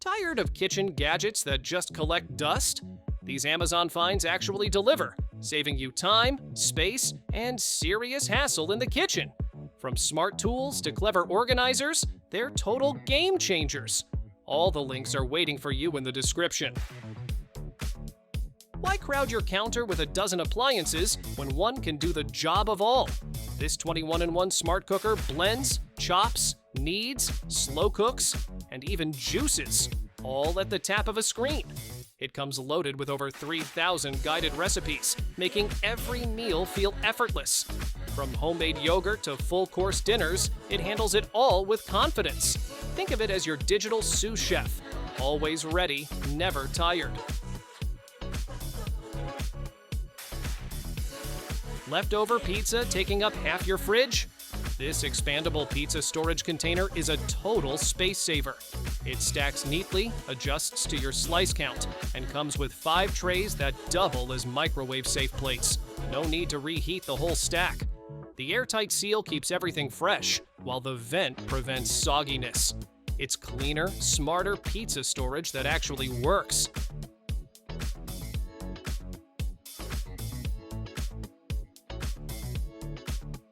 Tired of kitchen gadgets that just collect dust? These Amazon finds actually deliver, saving you time, space, and serious hassle in the kitchen. From smart tools to clever organizers, they're total game changers. All the links are waiting for you in the description. Why crowd your counter with a dozen appliances when one can do the job of all? This 21-in-1 smart cooker blends, chops, kneads, slow cooks, and even juices, all at the tap of a screen. It comes loaded with over 3,000 guided recipes, making every meal feel effortless. From homemade yogurt to full-course dinners, it handles it all with confidence. Think of it as your digital sous chef, always ready, never tired. Leftover pizza taking up half your fridge? This expandable pizza storage container is a total space saver. It stacks neatly, adjusts to your slice count, and comes with 5 trays that double as microwave-safe plates. No need to reheat the whole stack. The airtight seal keeps everything fresh, while the vent prevents sogginess. It's cleaner, smarter pizza storage that actually works.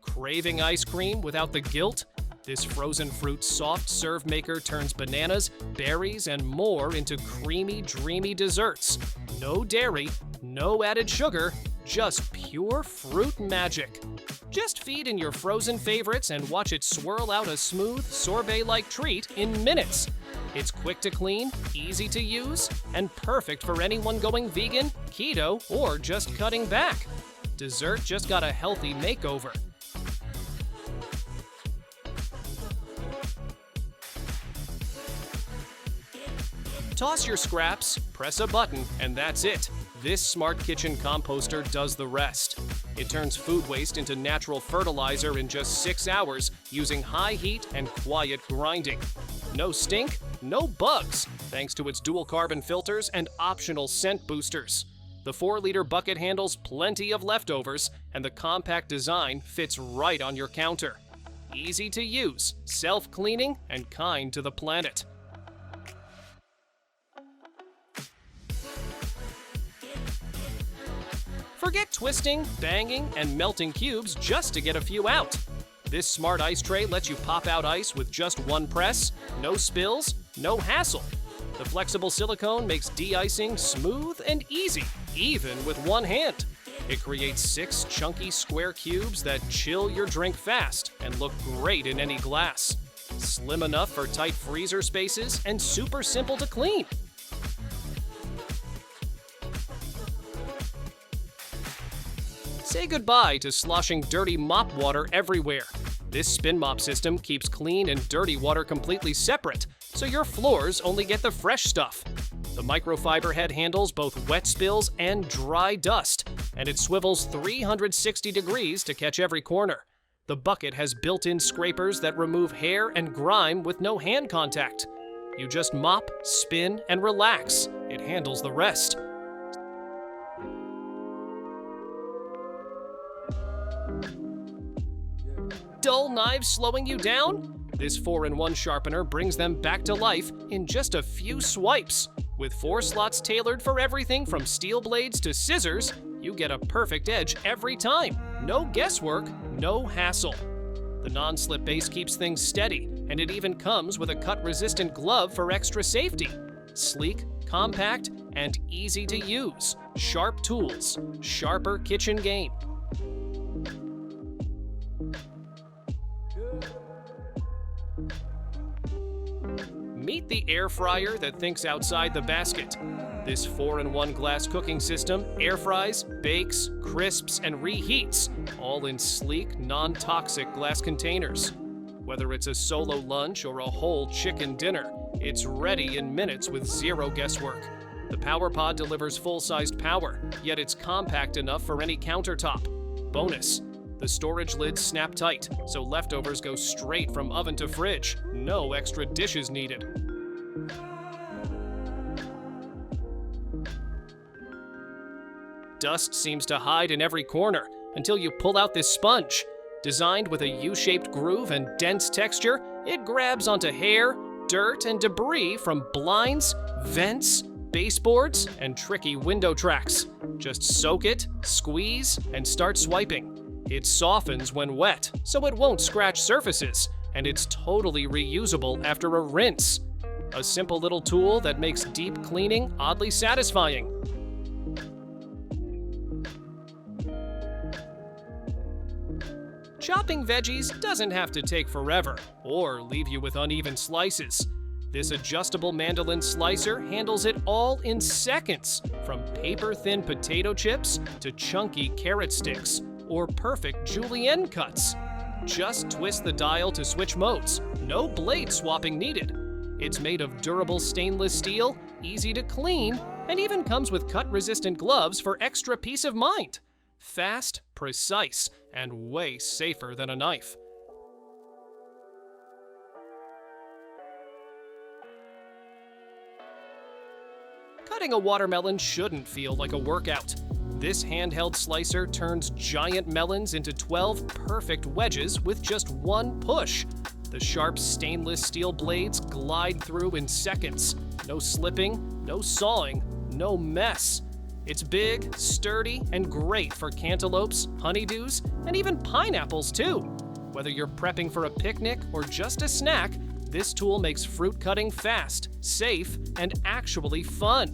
Craving ice cream without the guilt? This frozen fruit soft serve maker turns bananas, berries, and more into creamy, dreamy desserts. No dairy, no added sugar, just pure fruit magic. Just feed in your frozen favorites and watch it swirl out a smooth, sorbet-like treat in minutes. It's quick to clean, easy to use, and perfect for anyone going vegan, keto, or just cutting back. Dessert just got a healthy makeover. Toss your scraps, press a button, and that's it. This smart kitchen composter does the rest. It turns food waste into natural fertilizer in just 6 hours using high heat and quiet grinding. No stink, no bugs, thanks to its dual carbon filters and optional scent boosters. The 4-liter bucket handles plenty of leftovers, and the compact design fits right on your counter. Easy to use, self-cleaning, and kind to the planet. Forget twisting, banging, and melting cubes just to get a few out. This smart ice tray lets you pop out ice with just one press, no spills, no hassle. The flexible silicone makes de-icing smooth and easy, even with one hand. It creates 6 chunky square cubes that chill your drink fast and look great in any glass. Slim enough for tight freezer spaces and super simple to clean. Say goodbye to sloshing dirty mop water everywhere. This spin mop system keeps clean and dirty water completely separate, so your floors only get the fresh stuff. The microfiber head handles both wet spills and dry dust, and it swivels 360 degrees to catch every corner. The bucket has built-in scrapers that remove hair and grime with no hand contact. You just mop, spin, and relax. It handles the rest. Dull knives slowing you down? This 4-in-1 sharpener brings them back to life in just a few swipes. With 4 slots tailored for everything from steel blades to scissors, you get a perfect edge every time. No guesswork, no hassle. The non-slip base keeps things steady, and it even comes with a cut-resistant glove for extra safety. Sleek, compact, and easy to use. Sharp tools, sharper kitchen game. Meet the air fryer that thinks outside the basket. This 4-in-1 glass cooking system air fries, bakes, crisps, and reheats, all in sleek, non-toxic glass containers. Whether it's a solo lunch or a whole chicken dinner, it's ready in minutes with zero guesswork. The PowerPod delivers full-sized power, yet it's compact enough for any countertop. Bonus: the storage lids snap tight, so leftovers go straight from oven to fridge. No extra dishes needed. Dust seems to hide in every corner until you pull out this sponge. Designed with a U-shaped groove and dense texture, it grabs onto hair, dirt and debris from blinds, vents, baseboards, and tricky window tracks. Just soak it, squeeze, and start swiping. It softens when wet, so it won't scratch surfaces, and it's totally reusable after a rinse. A simple little tool that makes deep cleaning oddly satisfying. Chopping veggies doesn't have to take forever or leave you with uneven slices. This adjustable Mandoline Slicer handles it all in seconds, from paper-thin potato chips to chunky carrot sticks or perfect julienne cuts. Just twist the dial to switch modes. No blade swapping needed. It's made of durable stainless steel, easy to clean, and even comes with cut-resistant gloves for extra peace of mind. Fast, precise, and way safer than a knife. Cutting a watermelon shouldn't feel like a workout. This handheld slicer turns giant melons into 12 perfect wedges with just one push. The sharp stainless steel blades glide through in seconds. No slipping, no sawing, no mess. It's big, sturdy, and great for cantaloupes, honeydews, and even pineapples too. Whether you're prepping for a picnic or just a snack, this tool makes fruit cutting fast, safe, and actually fun.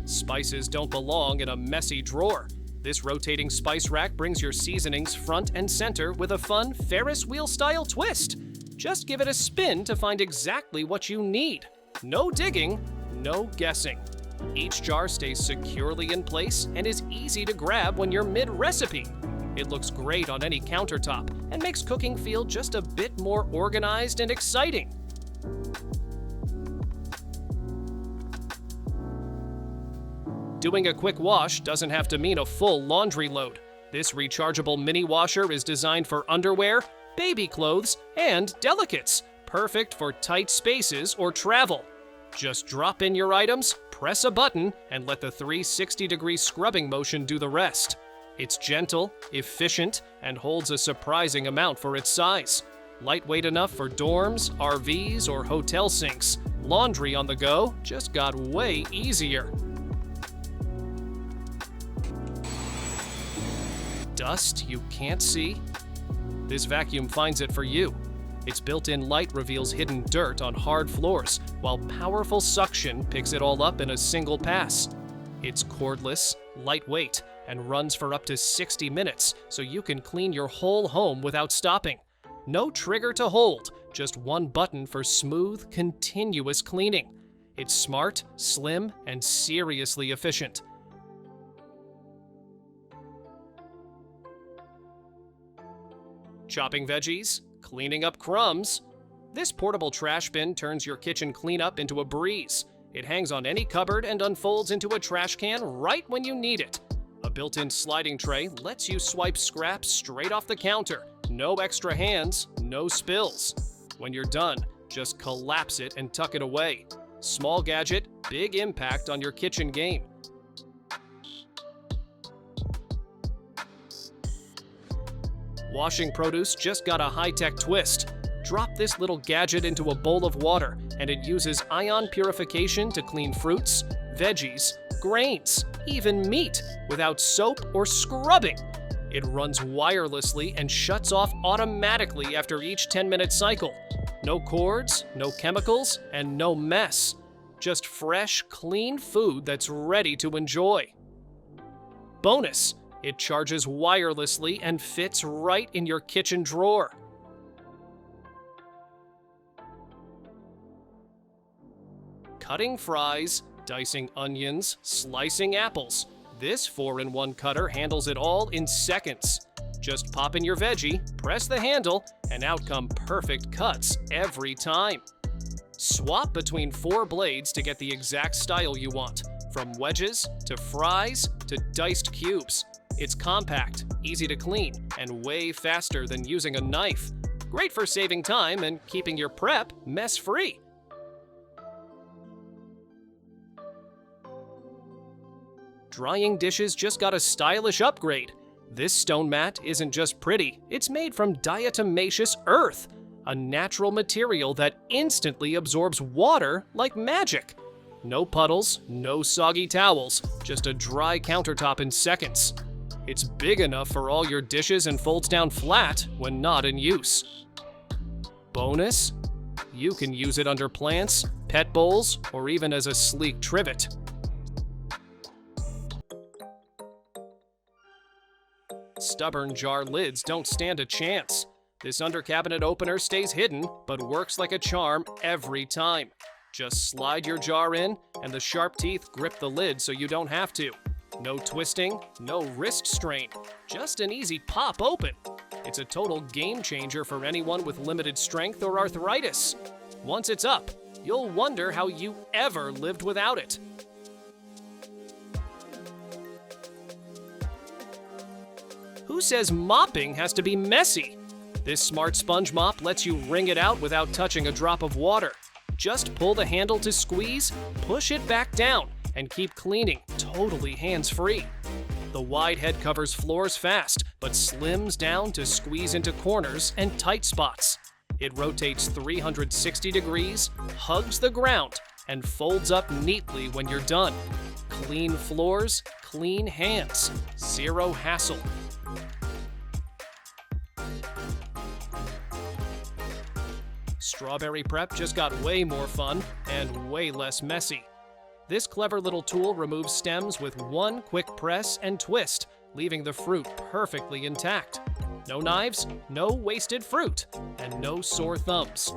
Spices don't belong in a messy drawer. This rotating spice rack brings your seasonings front and center with a fun Ferris wheel-style twist. Just give it a spin to find exactly what you need. No digging, no guessing. Each jar stays securely in place and is easy to grab when you're mid-recipe. It looks great on any countertop and makes cooking feel just a bit more organized and exciting. Doing a quick wash doesn't have to mean a full laundry load. This rechargeable mini washer is designed for underwear, baby clothes, and delicates, perfect for tight spaces or travel. Just drop in your items, press a button, and let the 360-degree scrubbing motion do the rest. It's gentle, efficient, and holds a surprising amount for its size. Lightweight enough for dorms, RVs, or hotel sinks. Laundry on the go just got way easier. Dust you can't see? This vacuum finds it for you. Its built-in light reveals hidden dirt on hard floors, while powerful suction picks it all up in a single pass. It's cordless, lightweight, and runs for up to 60 minutes, so you can clean your whole home without stopping. No trigger to hold, just one button for smooth, continuous cleaning. It's smart, slim, and seriously efficient. Chopping veggies? Cleaning up crumbs? This portable trash bin turns your kitchen cleanup into a breeze. It hangs on any cupboard and unfolds into a trash can right when you need it. A built-in sliding tray lets you swipe scraps straight off the counter. No extra hands, no spills. When you're done, just collapse it and tuck it away. Small gadget, big impact on your kitchen game. Washing produce just got a high-tech twist. Drop this little gadget into a bowl of water, and it uses ion purification to clean fruits, veggies, grains, even meat, without soap or scrubbing. It runs wirelessly and shuts off automatically after each 10-minute cycle. No cords, no chemicals, and no mess. Just fresh, clean food that's ready to enjoy. Bonus! It charges wirelessly and fits right in your kitchen drawer. Cutting fries, dicing onions, slicing apples. This 4-in-1 cutter handles it all in seconds. Just pop in your veggie, press the handle, and out come perfect cuts every time. Swap between 4 blades to get the exact style you want, from wedges to fries to diced cubes. It's compact, easy to clean, and way faster than using a knife. Great for saving time and keeping your prep mess-free. Drying dishes just got a stylish upgrade. This stone mat isn't just pretty, it's made from diatomaceous earth, a natural material that instantly absorbs water like magic. No puddles, no soggy towels, just a dry countertop in seconds. It's big enough for all your dishes and folds down flat when not in use. Bonus? You can use it under plants, pet bowls, or even as a sleek trivet. Stubborn jar lids don't stand a chance. This under cabinet opener stays hidden, but works like a charm every time. Just slide your jar in, and the sharp teeth grip the lid so you don't have to. No twisting, no wrist strain, just an easy pop open. It's a total game changer for anyone with limited strength or arthritis. Once it's up, you'll wonder how you ever lived without it. Who says mopping has to be messy? This smart sponge mop lets you wring it out without touching a drop of water. Just pull the handle to squeeze, push it back down, and keep cleaning, totally hands-free. The wide head covers floors fast, but slims down to squeeze into corners and tight spots. It rotates 360 degrees, hugs the ground, and folds up neatly when you're done. Clean floors, clean hands, zero hassle. Strawberry prep just got way more fun and way less messy. This clever little tool removes stems with one quick press and twist, leaving the fruit perfectly intact. No knives, no wasted fruit, and no sore thumbs.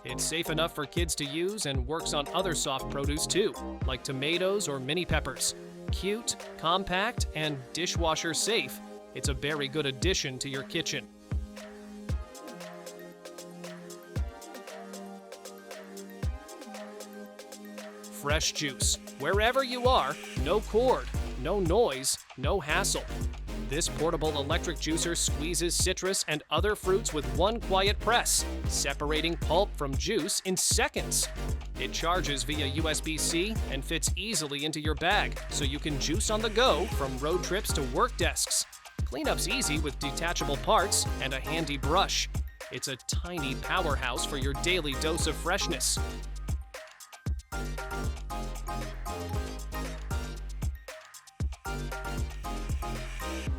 It's safe enough for kids to use and works on other soft produce too, like tomatoes or mini peppers. Cute, compact, and dishwasher safe, it's a very good addition to your kitchen. Fresh juice. Wherever you are, no cord, no noise, no hassle. This portable electric juicer squeezes citrus and other fruits with one quiet press, separating pulp from juice in seconds. It charges via USB-C and fits easily into your bag, so you can juice on the go from road trips to work desks. Cleanup's easy with detachable parts and a handy brush. It's a tiny powerhouse for your daily dose of freshness.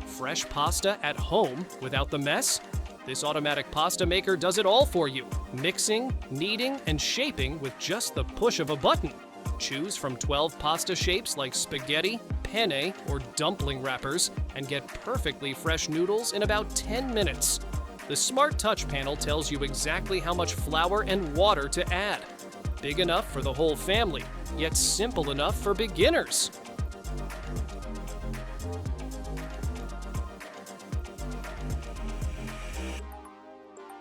Fresh pasta at home without the mess? This automatic pasta maker does it all for you, mixing, kneading, and shaping with just the push of a button. Choose from 12 pasta shapes like spaghetti, penne, or dumpling wrappers, and get perfectly fresh noodles in about 10 minutes. The Smart Touch panel tells you exactly how much flour and water to add. Big enough for the whole family, yet simple enough for beginners.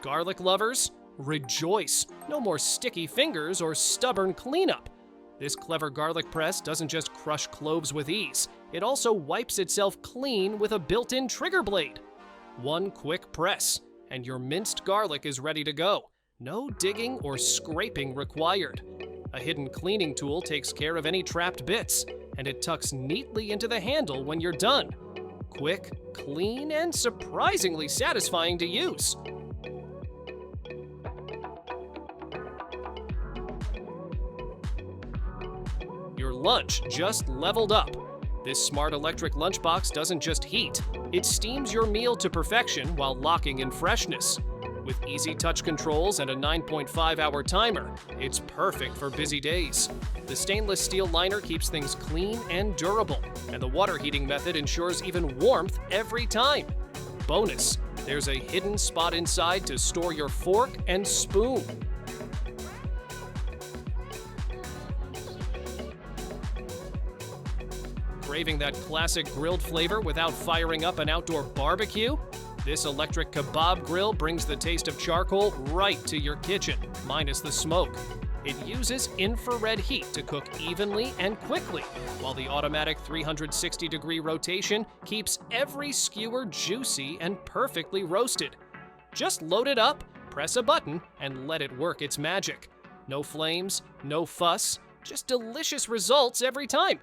Garlic lovers, rejoice! No more sticky fingers or stubborn cleanup. This clever garlic press doesn't just crush cloves with ease, it also wipes itself clean with a built-in trigger blade. One quick press, and your minced garlic is ready to go. No digging or scraping required. A hidden cleaning tool takes care of any trapped bits, and it tucks neatly into the handle when you're done. Quick, clean, and surprisingly satisfying to use. Your lunch just leveled up. This smart electric lunchbox doesn't just heat, it steams your meal to perfection while locking in freshness. With easy touch controls and a 9.5-hour timer, it's perfect for busy days. The stainless steel liner keeps things clean and durable, and the water heating method ensures even warmth every time. Bonus, there's a hidden spot inside to store your fork and spoon. Craving that classic grilled flavor without firing up an outdoor barbecue? This electric Kebab Grill brings the taste of charcoal right to your kitchen, minus the smoke. It uses infrared heat to cook evenly and quickly, while the automatic 360-degree rotation keeps every skewer juicy and perfectly roasted. Just load it up, press a button, and let it work its magic. No flames, no fuss, just delicious results every time.